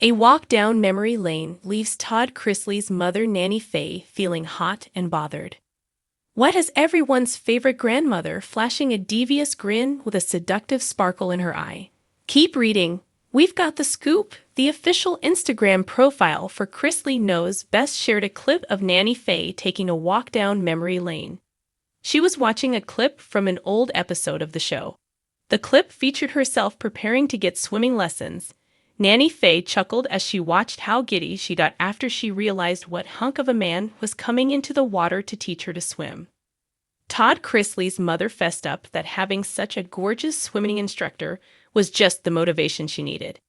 A walk down memory lane leaves Todd Chrisley's mother Nanny Faye feeling hot and bothered. What has everyone's favorite grandmother flashing a devious grin with a seductive sparkle in her eye? Keep reading. We've got the scoop. The official Instagram profile for Chrisley Knows best shared a clip of Nanny Faye taking a walk down memory lane. She was watching a clip from an old episode of the show. The clip featured herself preparing to get swimming lessons. Nanny Faye chuckled as she watched how giddy she got after she realized what hunk of a man was coming into the water to teach her to swim. Todd Chrisley's mother fessed up that having such a gorgeous swimming instructor was just the motivation she needed.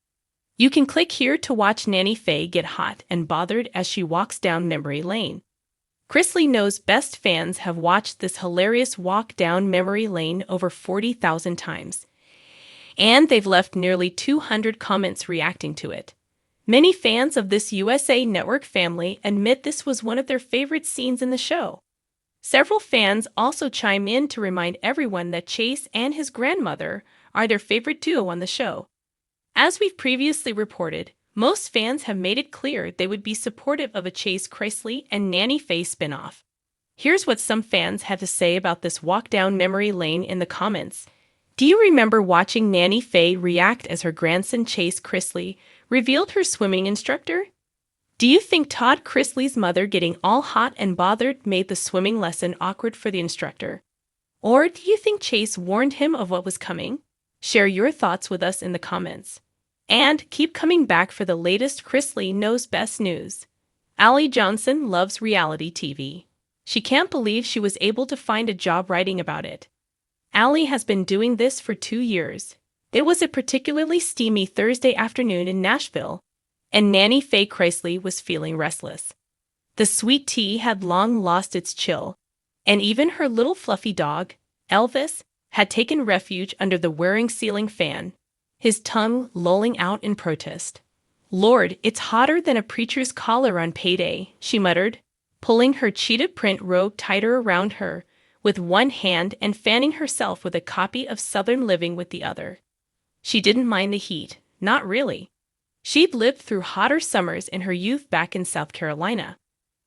You can click here to watch Nanny Faye get hot and bothered as she walks down memory lane. Chrisley Knows best fans have watched this hilarious walk down memory lane over 40,000 times. And they've left nearly 200 comments reacting to it. Many fans of this USA Network family admit this was one of their favorite scenes in the show. Several fans also chime in to remind everyone that Chase and his grandmother are their favorite duo on the show. As we've previously reported, most fans have made it clear they would be supportive of a Chase Chrisley and Nanny Faye spinoff. Here's what some fans had to say about this walk down memory lane in the comments. Do you remember watching Nanny Faye react as her grandson Chase Chrisley revealed her swimming instructor? Do you think Todd Chrisley's mother getting all hot and bothered made the swimming lesson awkward for the instructor? Or do you think Chase warned him of what was coming? Share your thoughts with us in the comments. And keep coming back for the latest Chrisley Knows best news. Allie Johnson loves reality TV. She can't believe she was able to find a job writing about it. Allie has been doing this for 2 years. It was a particularly steamy Thursday afternoon in Nashville, and Nanny Faye Chrisley was feeling restless. The sweet tea had long lost its chill, and even her little fluffy dog, Elvis, had taken refuge under the whirring ceiling fan, his tongue lolling out in protest. "Lord, it's hotter than a preacher's collar on payday," she muttered, pulling her cheetah print robe tighter around her with one hand and fanning herself with a copy of Southern Living with the other. She didn't mind the heat, not really. She'd lived through hotter summers in her youth back in South Carolina,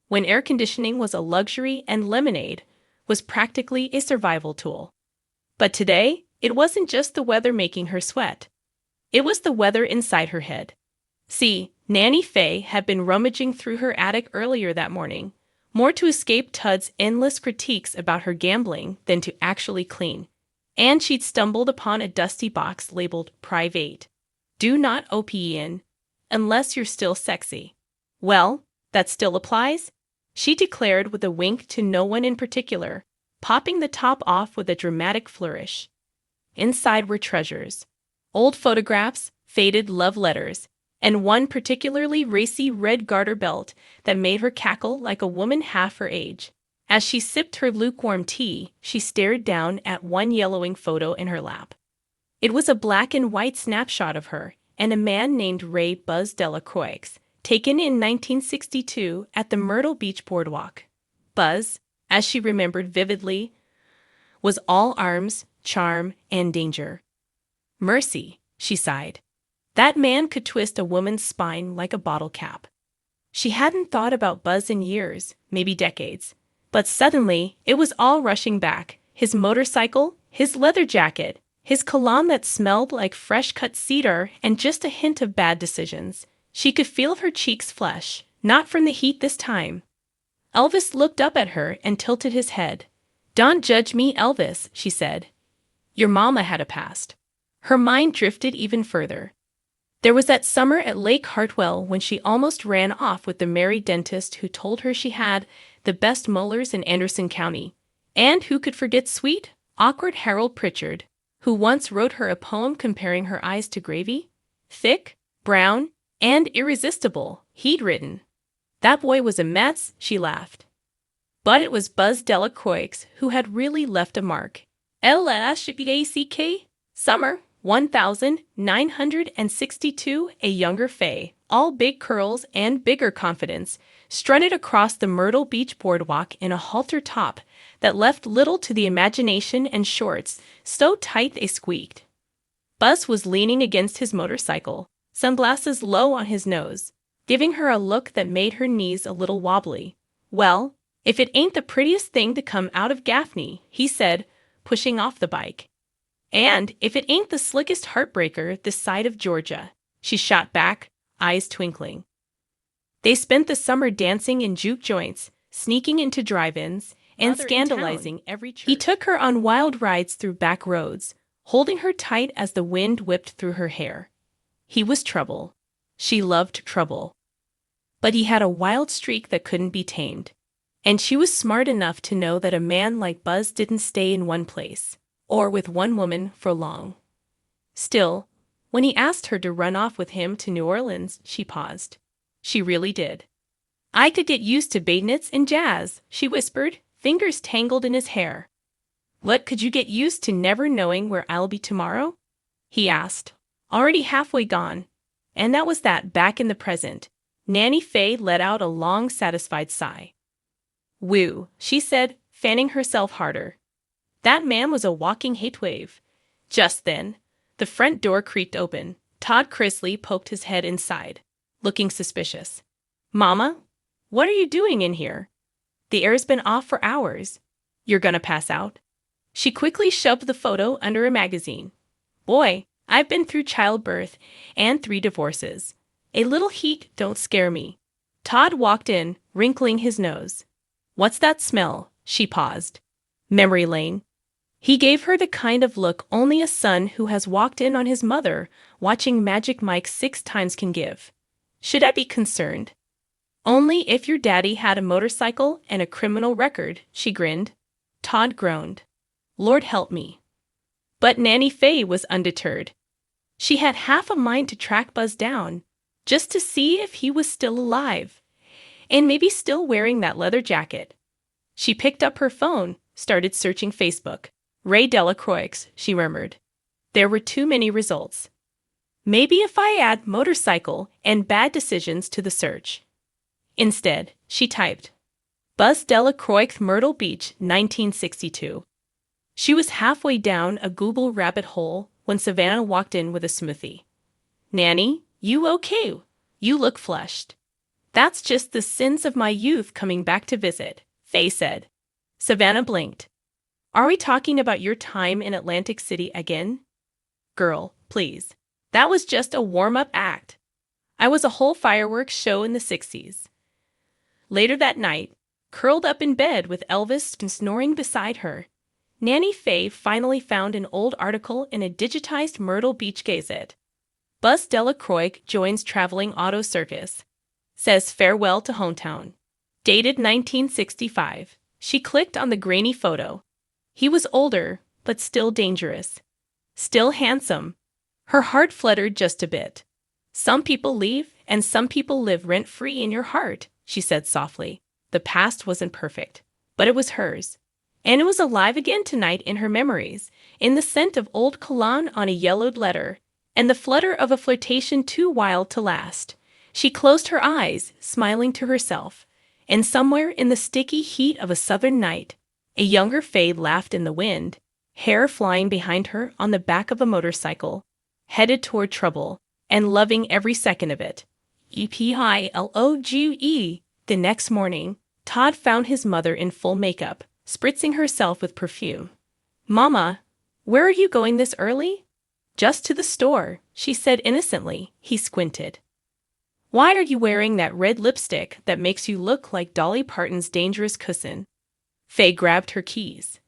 when air conditioning was a luxury and lemonade was practically a survival tool. But today, it wasn't just the weather making her sweat. It was the weather inside her head. See, Nanny Faye had been rummaging through her attic earlier that morning, more to escape Todd's endless critiques about her gambling than to actually clean. And she'd stumbled upon a dusty box labeled Private. Do not open unless you're still sexy. Well, that still applies, she declared with a wink to no one in particular, popping the top off with a dramatic flourish. Inside were treasures. Old photographs, faded love letters, and one particularly racy red garter belt that made her cackle like a woman half her age. As she sipped her lukewarm tea, she stared down at one yellowing photo in her lap. It was a black and white snapshot of her and a man named Ray Buzz Delacroix, taken in 1962 at the Myrtle Beach Boardwalk. Buzz, as she remembered vividly, was all arms, charm, and danger. Mercy, she sighed. That man could twist a woman's spine like a bottle cap. She hadn't thought about Buzz in years, maybe decades. But suddenly, it was all rushing back. His motorcycle, his leather jacket, his cologne that smelled like fresh-cut cedar, and just a hint of bad decisions. She could feel her cheeks flush, not from the heat this time. Elvis looked up at her and tilted his head. "Don't judge me, Elvis," she said. "Your mama had a past." Her mind drifted even further. There was that summer at Lake Hartwell when she almost ran off with the merry dentist who told her she had the best molars in Anderson County. And who could forget sweet, awkward Harold Pritchard, who once wrote her a poem comparing her eyes to gravy? Thick, brown, and irresistible, he'd written. That boy was a mess, she laughed. But it was Buzz Delacroix who had really left a mark. LSHBACK, summer 1962, a younger Faye, all big curls and bigger confidence, strutted across the Myrtle Beach Boardwalk in a halter top that left little to the imagination and shorts so tight they squeaked. Buzz was leaning against his motorcycle, sunglasses low on his nose, giving her a look that made her knees a little wobbly. "Well, if it ain't the prettiest thing to come out of Gaffney," he said, pushing off the bike. "And if it ain't the slickest heartbreaker this side of Georgia," she shot back, eyes twinkling. They spent the summer dancing in juke joints, sneaking into drive-ins, and scandalizing every church. He took her on wild rides through back roads, holding her tight as the wind whipped through her hair. He was trouble. She loved trouble. But he had a wild streak that couldn't be tamed. And she was smart enough to know that a man like Buzz didn't stay in one place, or with one woman, for long. Still, when he asked her to run off with him to New Orleans, she paused. She really did. "I could get used to bayonets and jazz," she whispered, fingers tangled in his hair. "What could you get used to never knowing where I'll be tomorrow?" he asked, already halfway gone. And that was that, back in the present. Nanny Faye let out a long, satisfied sigh. "Whew," she said, fanning herself harder. That man was a walking heatwave. Just then, the front door creaked open. Todd Chrisley poked his head inside, looking suspicious. "Mama, what are you doing in here? The air's been off for hours. You're gonna pass out." She quickly shoved the photo under a magazine. "Boy, I've been through childbirth and 3 divorces. A little heat don't scare me." Todd walked in, wrinkling his nose. "What's that smell?" She paused. "Memory lane." He gave her the kind of look only a son who has walked in on his mother watching Magic Mike 6 times can give. "Should I be concerned?" "Only if your daddy had a motorcycle and a criminal record," she grinned. Todd groaned. "Lord help me." But Nanny Faye was undeterred. She had half a mind to track Buzz down, just to see if he was still alive, and maybe still wearing that leather jacket. She picked up her phone, started searching Facebook. "Ray Delacroix," she murmured. There were too many results. "Maybe if I add motorcycle and bad decisions to the search." Instead, she typed, "Buzz Delacroix, Myrtle Beach, 1962. She was halfway down a Google rabbit hole when Savannah walked in with a smoothie. "Nanny, you okay? You look flushed." "That's just the sins of my youth coming back to visit," Faye said. Savannah blinked. "Are we talking about your time in Atlantic City again?" "Girl, please. That was just a warm-up act. I was a whole fireworks show in the 60s. Later that night, curled up in bed with Elvis snoring beside her, Nanny Faye finally found an old article in a digitized Myrtle Beach Gazette. "Buzz Delacroix joins traveling auto circus. Says farewell to hometown." Dated 1965. She clicked on the grainy photo. He was older, but still dangerous. Still handsome. Her heart fluttered just a bit. "Some people leave, and some people live rent-free in your heart," she said softly. The past wasn't perfect, but it was hers. And it was alive again tonight in her memories, in the scent of old cologne on a yellowed letter, and the flutter of a flirtation too wild to last. She closed her eyes, smiling to herself, and somewhere in the sticky heat of a southern night, a younger Faye laughed in the wind, hair flying behind her on the back of a motorcycle, headed toward trouble, and loving every second of it. EPILOGE. The next morning, Todd found his mother in full makeup, spritzing herself with perfume. "Mama, where are you going this early?" "Just to the store," she said innocently. He squinted. "Why are you wearing that red lipstick that makes you look like Dolly Parton's Dangerous Cousin?" Faye grabbed her keys.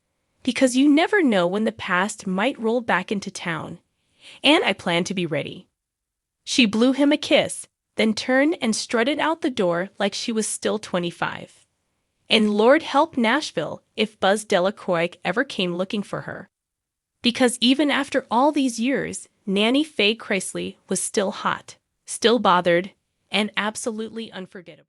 "Because you never know when the past might roll back into town, and I plan to be ready." She blew him a kiss, then turned and strutted out the door like she was still 25. And Lord help Nashville if Buzz Delacroix ever came looking for her. Because even after all these years, Nanny Faye Chrisley was still hot, still bothered, and absolutely unforgettable.